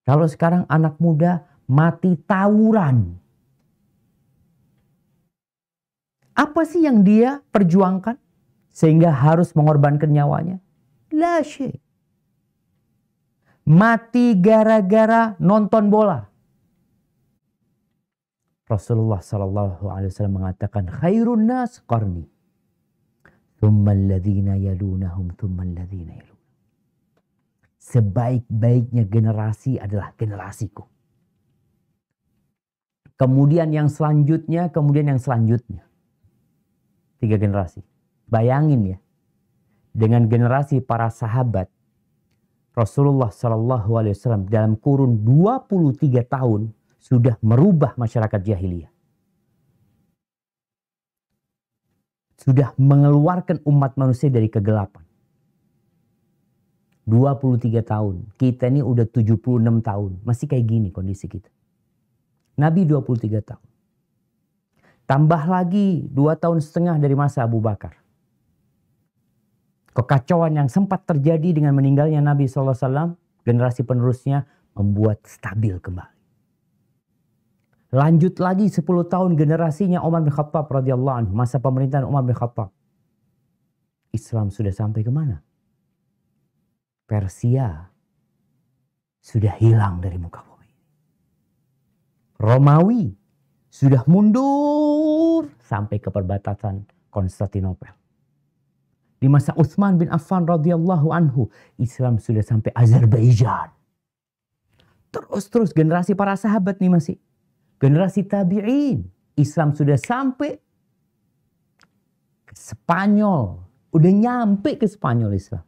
Kalau sekarang anak muda mati tawuran. Apa sih yang dia perjuangkan sehingga harus mengorbankan nyawanya? La syai'. Mati gara-gara nonton bola. Rasulullah SAW mengatakan, khairun nas qarni. Thumma alladhina yalunahum, thumma alladhina yalunahum. Sebaik-baiknya generasi adalah generasiku. Kemudian yang selanjutnya, kemudian yang selanjutnya. 3 generasi. Bayangin ya. Dengan generasi para sahabat, Rasulullah SAW dalam kurun 23 tahun sudah merubah masyarakat jahiliyah. Sudah mengeluarkan umat manusia dari kegelapan. 23 tahun. Kita ini udah 76 tahun. Masih kayak gini kondisi kita. Nabi 23 tahun. Tambah lagi 2,5 tahun dari masa Abu Bakar. Kekacauan yang sempat terjadi dengan meninggalnya Nabi SAW, generasi penerusnya membuat stabil kembali. Lanjut lagi 10 tahun generasinya Umar bin Khattab radhiyallahu anhu, masa pemerintahan Umar bin Khattab. Islam sudah sampai kemana? Persia sudah hilang dari muka bumi. Romawi sudah mundur sampai ke perbatasan Konstantinopel. Di masa Utsman bin Affan radhiyallahu anhu, Islam sudah sampai Azerbaijan. Terus generasi para sahabat nih masih. Generasi tabi'in. Islam sudah sampai ke Spanyol. Udah nyampe ke Spanyol Islam.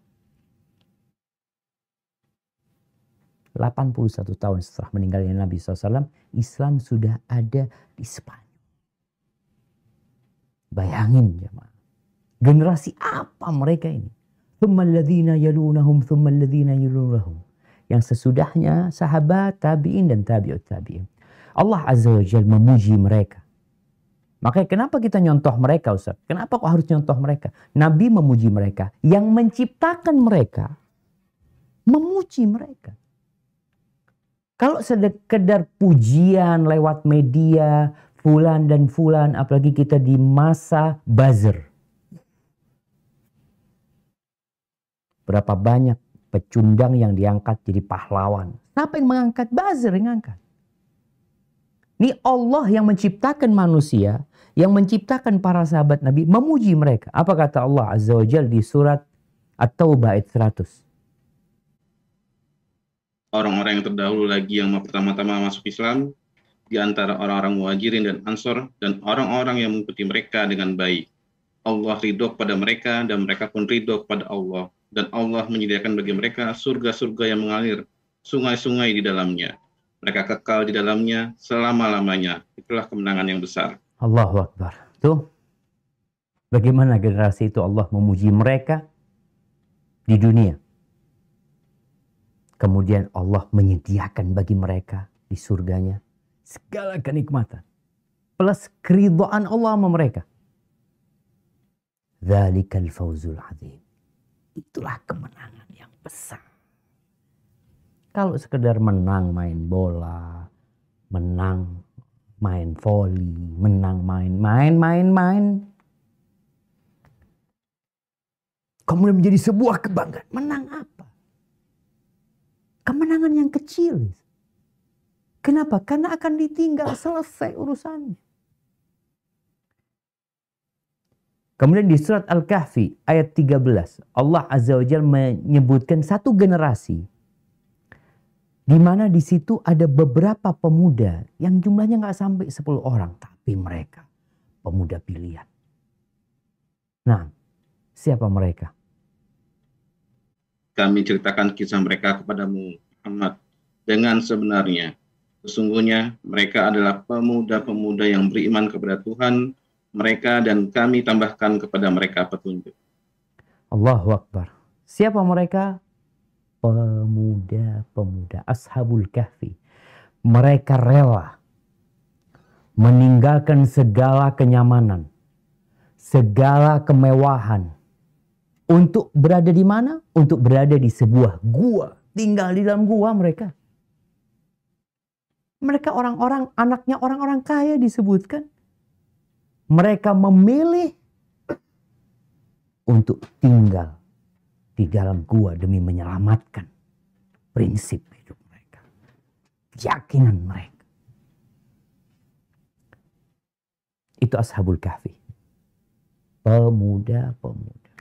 81 tahun setelah meninggalnya Nabi SAW, Islam sudah ada di Spanyol. Bayangin jemaah. Generasi apa mereka ini? Thumma alladhina yalunahum, thumma alladhina yalunahum. Yang sesudahnya sahabat, tabi'in dan tabi'ut tabi'in. Allah Azza wa Jalla memuji mereka. Makanya kenapa kita nyontoh mereka Ustaz? Kenapa kok harus nyontoh mereka? Nabi memuji mereka. Yang menciptakan mereka memuji mereka. Kalau sekedar pujian lewat media, fulan dan fulan, apalagi kita di masa buzzer. Berapa banyak pecundang yang diangkat jadi pahlawan. Siapa yang mengangkat? Buzzer yang ngangkat. Ini Allah yang menciptakan manusia, yang menciptakan para sahabat Nabi, memuji mereka. Apa kata Allah Azza wa Jalla di surat At-Taubah ayat 100? Orang-orang yang terdahulu lagi yang pertama-tama masuk Islam, di antara orang-orang Muhajirin dan Ansor, dan orang-orang yang mengikuti mereka dengan baik. Allah ridho kepada mereka, dan mereka pun ridho kepada Allah. Dan Allah menyediakan bagi mereka surga-surga yang mengalir, sungai-sungai di dalamnya. Mereka kekal di dalamnya selama-lamanya. Itulah kemenangan yang besar. Allahu Akbar. Tuh, bagaimana generasi itu Allah memuji mereka di dunia. Kemudian Allah menyediakan bagi mereka di surganya segala kenikmatan. Plus keridhaan Allah sama mereka. Dzalikal fawzul adzim. Itulah kemenangan yang besar. Kalau sekedar menang main bola, menang main voli, menang main. Kemudian menjadi sebuah kebanggaan. Menang apa? Kemenangan yang kecil. Kenapa? Karena akan ditinggal, selesai urusannya. Kemudian di surat Al-Kahfi ayat 13, Allah Azza wa Jalla menyebutkan satu generasi di mana di situ ada beberapa pemuda yang jumlahnya nggak sampai 10 orang, tapi mereka pemuda pilihan. Nah, siapa mereka? Kami ceritakan kisah mereka kepadamu, Muhammad, dengan sebenarnya. Sesungguhnya mereka adalah pemuda-pemuda yang beriman kepada Tuhan mereka, dan kami tambahkan kepada mereka petunjuk. Allahu Akbar. Siapa mereka? Pemuda-pemuda Ashabul Kahfi. Mereka rela meninggalkan segala kenyamanan, segala kemewahan. Untuk berada di mana? Untuk berada di sebuah gua. Tinggal di dalam gua mereka. Mereka orang-orang, anaknya orang-orang kaya disebutkan. Mereka memilih untuk tinggal di dalam gua demi menyelamatkan prinsip hidup mereka. Keyakinan mereka. Itu Ashabul Kahfi. Pemuda-pemuda.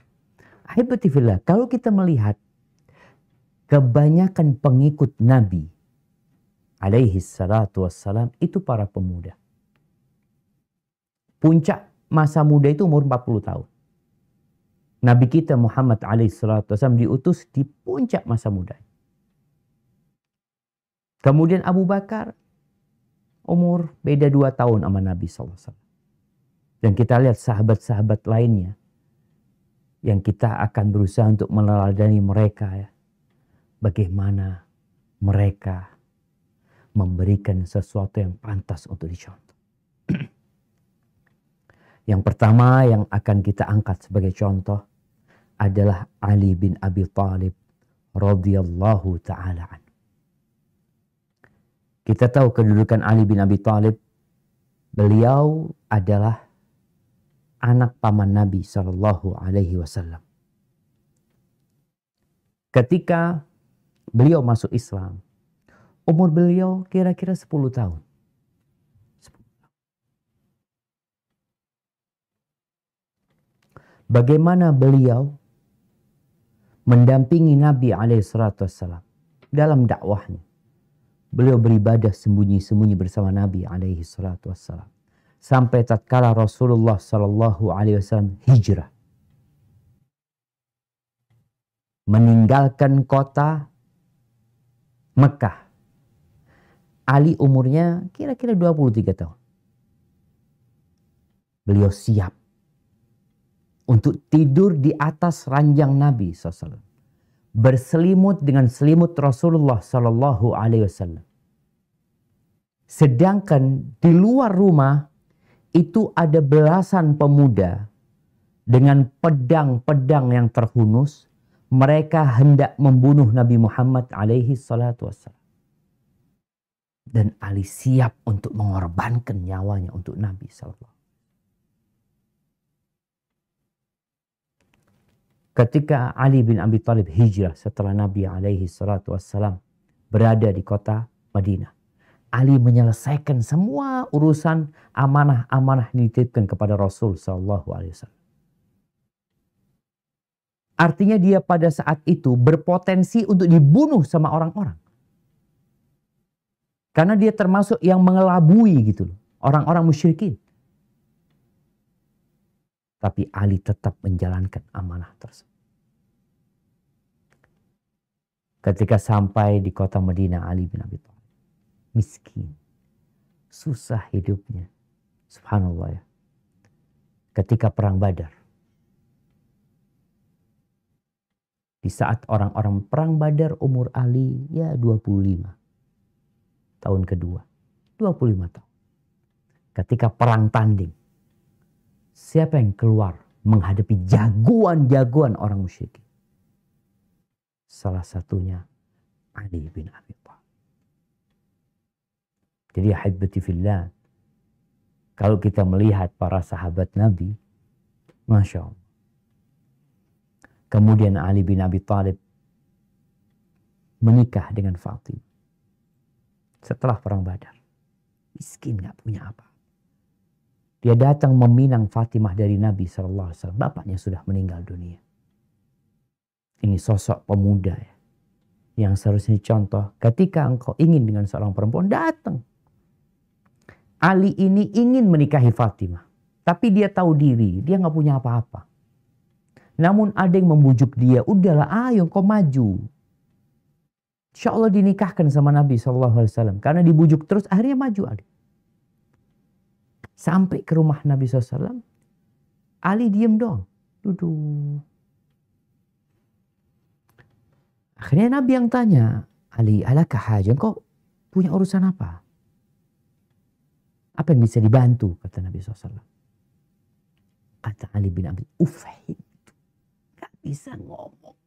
Ahibati fillah, kalau kita melihat kebanyakan pengikut Nabi alaihi salatu wassalam itu para pemuda. Puncak masa muda itu umur 40 tahun. Nabi kita Muhammad alaihi salatu wassalam diutus di puncak masa muda. Kemudian Abu Bakar umur beda 2 tahun sama Nabi SAW. Dan kita lihat sahabat-sahabat lainnya yang kita akan berusaha untuk meneladani mereka ya. Bagaimana mereka memberikan sesuatu yang pantas untuk dicontoh. Yang pertama yang akan kita angkat sebagai contoh adalah Ali bin Abi Thalib radhiyallahu ta'ala anhu. Kita tahu kedudukan Ali bin Abi Thalib. Beliau adalah anak paman Nabi SAW. Ketika beliau masuk Islam, umur beliau kira-kira 10 tahun. Bagaimana beliau mendampingi Nabi SAW dalam dakwahnya. Beliau beribadah sembunyi-sembunyi bersama Nabi SAW. Sampai tatkala Rasulullah SAW hijrah. Meninggalkan kota Mekah. Ali umurnya kira-kira 23 tahun. Beliau siap untuk tidur di atas ranjang Nabi SAW. Berselimut dengan selimut Rasulullah SAW. Sedangkan di luar rumah itu ada belasan pemuda dengan pedang-pedang yang terhunus. Mereka hendak membunuh Nabi Muhammad SAW. Dan Ali siap untuk mengorbankan nyawanya untuk Nabi SAW. Ketika Ali bin Abi Thalib hijrah setelah Nabi SAW berada di kota Madinah. Ali menyelesaikan semua urusan amanah-amanah yang dititipkan kepada Rasul SAW. Artinya dia pada saat itu berpotensi untuk dibunuh sama orang-orang. Karena dia termasuk yang mengelabui gitu loh. Orang-orang musyrikin. Tapi Ali tetap menjalankan amanah tersebut. Ketika sampai di kota Madinah, Ali bin Abi Thalib miskin, susah hidupnya. Subhanallah ya. Ketika perang Badar. Di saat orang-orang perang Badar umur Ali ya 25. Tahun kedua. 25 tahun. Ketika perang tanding. Siapa yang keluar menghadapi jagoan-jagoan orang musyrik? Salah satunya Ali bin Abi Thalib. Jadi ahibati fillah, kalau kita melihat para sahabat Nabi, Masya Allah. Kemudian Ali bin Abi Thalib menikah dengan Fatimah. Setelah perang Badar. Miskin, gak punya apa. Dia datang meminang Fatimah dari Nabi SAW. Bapaknya sudah meninggal dunia. Ini sosok pemuda ya, yang seharusnya contoh. Ketika engkau ingin dengan seorang perempuan, datang. Ali ini ingin menikahi Fatimah. Tapi dia tahu diri, dia gak punya apa-apa. Namun ada yang membujuk dia, udahlah ayo kau maju. Insya Allah dinikahkan sama Nabi SAW. Karena dibujuk terus, akhirnya maju Ali. Sampai ke rumah Nabi SAW, Ali diem dong, duduk. Akhirnya Nabi yang tanya, Ali, alakah haja, kau punya urusan apa? Apa yang bisa dibantu? Kata Nabi SAW. Kata Ali bin Abi, ufahim. Gak bisa ngomong.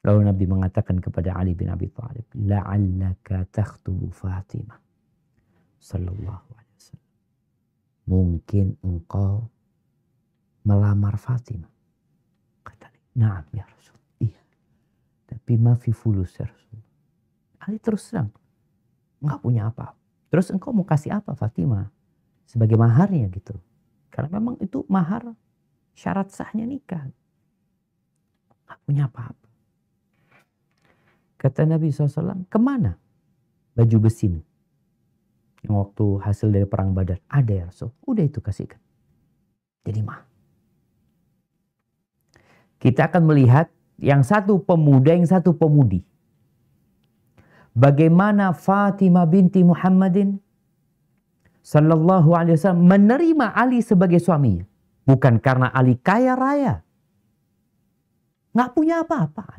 Lalu Nabi mengatakan kepada Ali bin Abi Thalib, la'allaka takhtubu Fatimah sallallahu alaihi wasallam. Mungkin engkau melamar Fatimah. Kata Ali, "Na'am ya Rasul." Iya. Tapi ma fi fulus ya Rasul. Ali terus terang, enggak punya apa. Terus engkau mau kasih apa Fatimah sebagai maharnya gitu? Karena memang itu mahar syarat sahnya nikah. Enggak punya apa-apa. Kata Nabi SAW, kemana baju besimu? Yang waktu hasil dari perang Badar. Ada ya Rasul. Udah itu kasihkan. Jadi mah. Kita akan melihat yang satu pemuda, yang satu pemudi. Bagaimana Fatimah binti Muhammadin sallallahu alaihi wasallam menerima Ali sebagai suaminya. Bukan karena Ali kaya raya. Nggak punya apa-apa.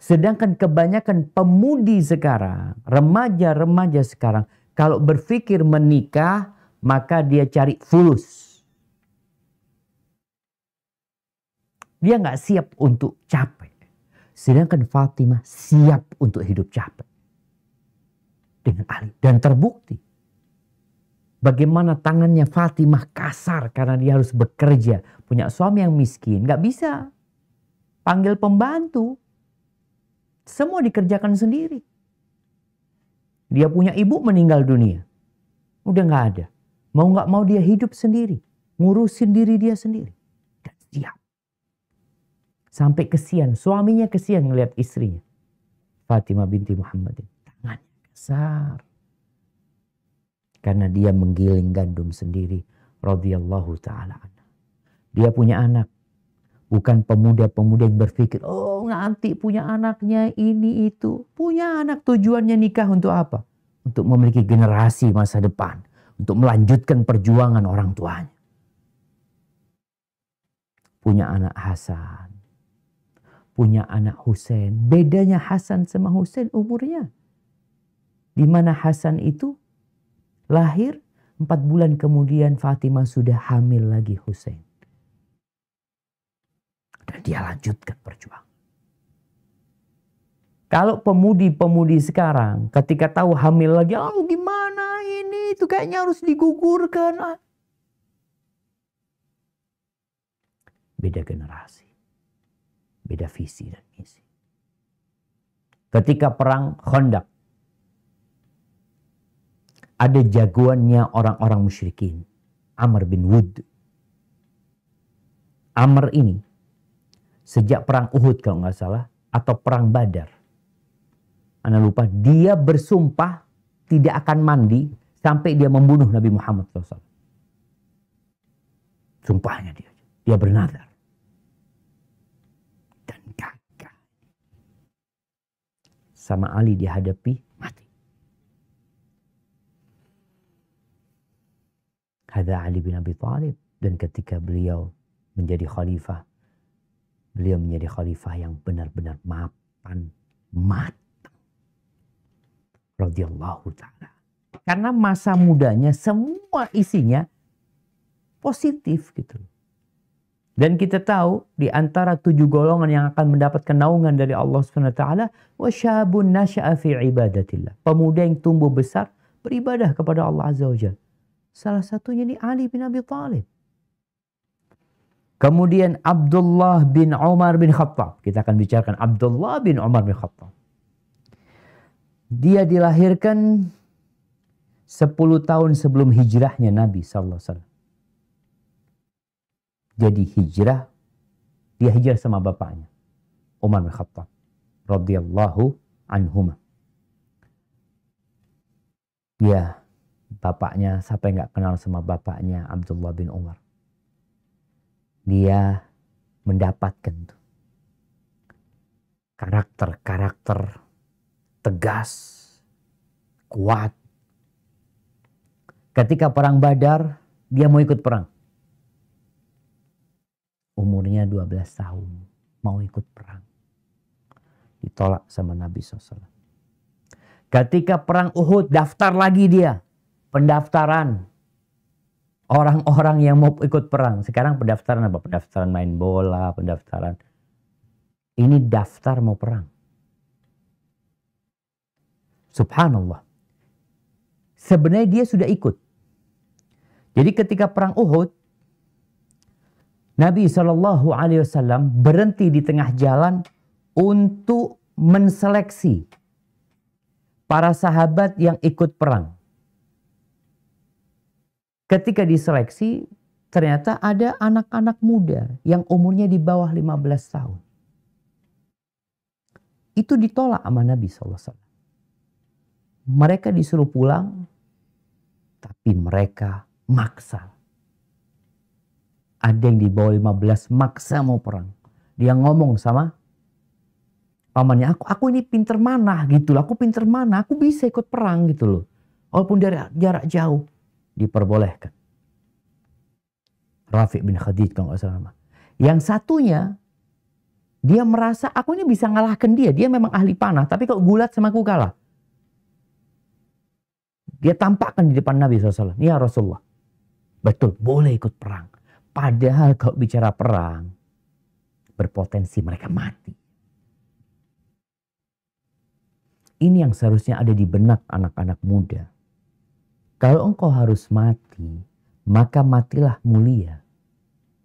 Sedangkan kebanyakan pemudi sekarang, remaja-remaja sekarang, kalau berpikir menikah, maka dia cari fulus. Dia nggak siap untuk capek. Sedangkan Fatimah siap untuk hidup capek. Dengan Ali. Dan terbukti. Bagaimana tangannya Fatimah kasar karena dia harus bekerja. Punya suami yang miskin. Nggak bisa. Panggil pembantu. Semua dikerjakan sendiri. Dia punya ibu meninggal dunia. Udah nggak ada. Mau nggak mau dia hidup sendiri. Ngurusin diri dia sendiri. Dan siap. Sampai kesian. Suaminya kesian ngelihat istrinya. Fatimah binti Muhammadin. Tangannya besar. Karena dia menggiling gandum sendiri. Radhiyallahu ta'ala anha. Dia punya anak. Bukan pemuda-pemuda yang berpikir, oh nanti punya anaknya ini itu. Punya anak tujuannya nikah untuk apa? Untuk memiliki generasi masa depan. Untuk melanjutkan perjuangan orang tuanya. Punya anak Hasan. Punya anak Husain. Bedanya Hasan sama Husain umurnya. Di mana Hasan itu lahir 4 bulan kemudian Fatimah sudah hamil lagi Husain. Dan dia lanjutkan perjuangan. Kalau pemudi-pemudi sekarang ketika tahu hamil lagi, oh gimana ini, itu kayaknya harus digugurkan. Beda generasi. Beda visi dan misi. Ketika perang Khandaq, ada jagoannya orang-orang musyrikin. Amr bin Wud. Amr ini sejak perang Uhud kalau nggak salah, atau perang Badar. Anda lupa, dia bersumpah tidak akan mandi sampai dia membunuh Nabi Muhammad SAW. Sumpahnya dia bernadar. Dan gagal. Sama Ali dihadapi, mati. Hadza Ali bin Abi Thalib. Dan ketika beliau menjadi khalifah, beliau menjadi khalifah yang benar-benar mapan, matang. Radhiyallahu ta'ala. Karena masa mudanya semua isinya positif gitu. Dan kita tahu di antara 7 golongan yang akan mendapatkan naungan dari Allah SWT, wa syabun nasya'a fi ibadatillah. Pemuda yang tumbuh besar beribadah kepada Allah Azza wa Jalla. Salah satunya ini Ali bin Abi Thalib. Kemudian Abdullah bin Umar bin Khattab. Kita akan bicarakan Abdullah bin Umar bin Khattab. Dia dilahirkan 10 tahun sebelum hijrahnya Nabi SAW. Jadi dia hijrah sama bapaknya. Umar bin Khattab. Radhiyallahu anhuma. Ya, bapaknya, siapa yang gak kenal sama bapaknya Abdullah bin Umar. Dia mendapatkan karakter-karakter tegas, kuat. Ketika perang Badar, dia mau ikut perang. Umurnya 12 tahun, mau ikut perang. Ditolak sama Nabi SAW. Ketika perang Uhud, daftar lagi dia. Pendaftaran. Orang-orang yang mau ikut perang. Sekarang pendaftaran apa? Pendaftaran main bola, pendaftaran Ini daftar mau perang. Subhanallah. Sebenarnya dia sudah ikut. Jadi ketika perang Uhud, Nabi SAW berhenti di tengah jalan untuk menseleksi para sahabat yang ikut perang. Ketika diseleksi, ternyata ada anak-anak muda yang umurnya di bawah 15 tahun. Itu ditolak sama Nabi SAW. Mereka disuruh pulang, tapi mereka maksa. Ada yang di bawah 15 maksa mau perang. Dia ngomong sama pamannya, aku ini pinter mana gitu loh. Aku pinter mana, aku bisa ikut perang gitu loh. Walaupun dari jarak jauh, diperbolehkan. Rafiq bin Khadij kalau nggak salah. Yang satunya, dia merasa aku ini bisa ngalahkan dia. Dia memang ahli panah, tapi kalau gulat sama aku kalah. Dia tampakkan di depan Nabi SAW. Ya Rasulullah, betul boleh ikut perang. Padahal kalau bicara perang, berpotensi mereka mati. Ini yang seharusnya ada di benak anak-anak muda. Kalau engkau harus mati, maka matilah mulia.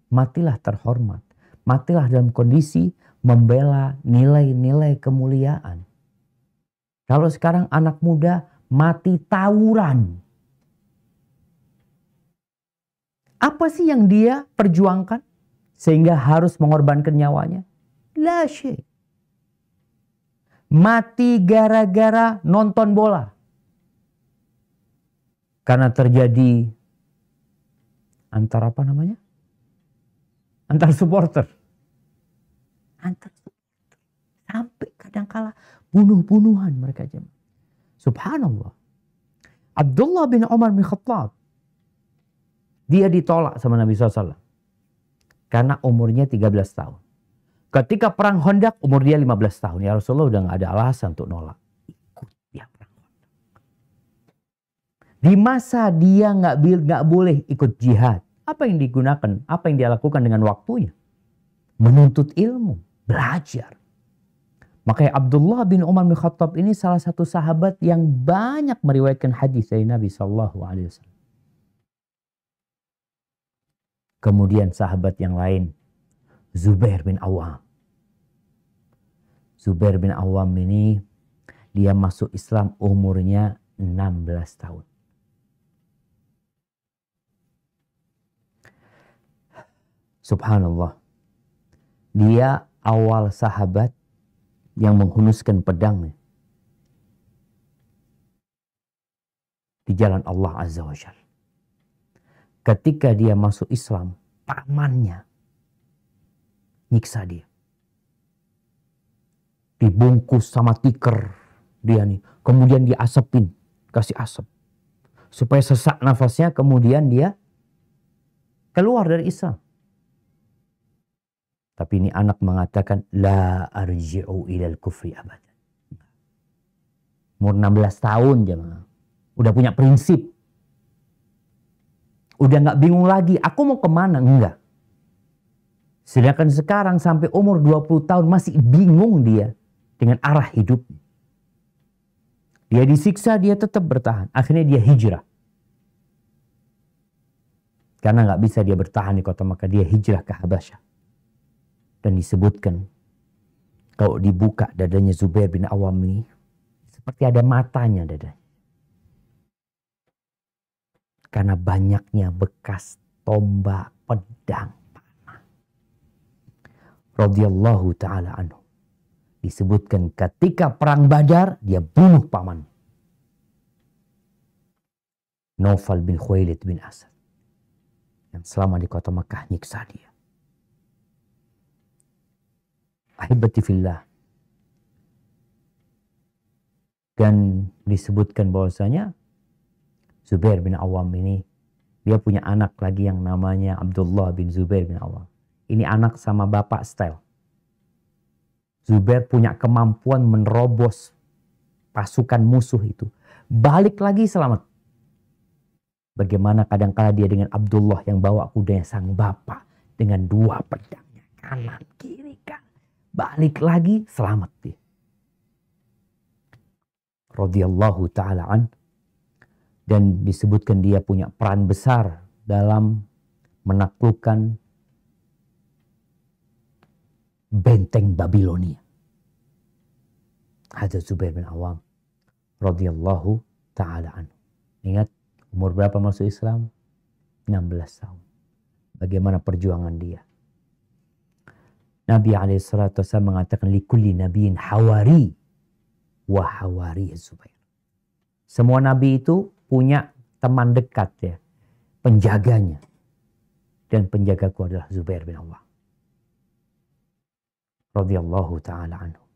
Matilah terhormat. Matilah dalam kondisi membela nilai-nilai kemuliaan. Kalau sekarang anak muda mati tawuran. Apa sih yang dia perjuangkan sehingga harus mengorbankan nyawanya? La syai'. Mati gara-gara nonton bola. Karena terjadi antar apa namanya? Antar supporter. Antar supporter. Sampai kadangkala bunuh-bunuhan mereka jemaah. Subhanallah. Abdullah bin Umar bin Khattab. Dia ditolak sama Nabi SAW. Karena umurnya 13 tahun. Ketika perang Khandaq umur dia 15 tahun. Ya Rasulullah udah gak ada alasan untuk nolak. Ikut dia perang Khandaq. Di masa dia gak boleh ikut jihad. Apa yang digunakan? Apa yang dia lakukan dengan waktunya? Menuntut ilmu. Belajar. Makanya Abdullah bin Umar bin Khattab ini salah satu sahabat yang banyak meriwayatkan hadis dari Nabi SAW. Kemudian sahabat yang lain. Zubair bin Awam. Zubair bin Awam ini dia masuk Islam umurnya 16 tahun. Subhanallah. Dia awal sahabat yang menghunuskan pedangnya di jalan Allah Azza wa Jalla. Ketika dia masuk Islam, pamannya nyiksa dia. Dibungkus sama tikar dia nih. Kemudian diasapin, kasih asap. Supaya sesak nafasnya, kemudian dia keluar dari Islam. Tapi ini anak mengatakan, La arji'u ilal kufri abadan. Umur 16 tahun jemaah. Udah punya prinsip. Udah gak bingung lagi, aku mau kemana? Enggak. Sedangkan sekarang sampai umur 20 tahun masih bingung dia dengan arah hidupnya. Dia disiksa, dia tetap bertahan. Akhirnya dia hijrah. Karena gak bisa dia bertahan di kota Makkah, dia hijrah ke Habasyah. Dan disebutkan, kalau dibuka dadanya Zubair bin Awam ini, seperti ada matanya dadanya. Karena banyaknya bekas tombak, pedang, panah. Radhiyallahu ta'ala anhu. Disebutkan ketika perang Badar, dia bunuh paman. Naufal bin Khuwailid bin Asad. Yang selama di kota Makkah nyiksa dia. Ahibati fillah. Dan disebutkan bahwasanya Zubair bin Awam ini dia punya anak lagi yang namanya Abdullah bin Zubair bin Awam. Ini anak sama bapak style. Zubair punya kemampuan menerobos pasukan musuh itu. Balik lagi selamat. Bagaimana kadang-kala dia dengan Abdullah yang bawa kudanya sang bapak dengan dua pedangnya kanan kiri kan. balik lagi selamat dia. Radhiyallahu ta'ala an. Dan disebutkan dia punya peran besar dalam menaklukkan benteng Babilonia. Hadza Zubair bin Awam radhiyallahu ta'ala anhu. Ingat umur berapa masuk Islam? 16 tahun. Bagaimana perjuangan dia? Nabi alaihissalatu wassalam mengatakan likulli nabiyyin hawari wa hawari Zubair. Semua nabi itu punya teman dekat ya, penjaganya. Dan penjagaku adalah Zubair bin Awam radhiyallahu ta'ala anhu.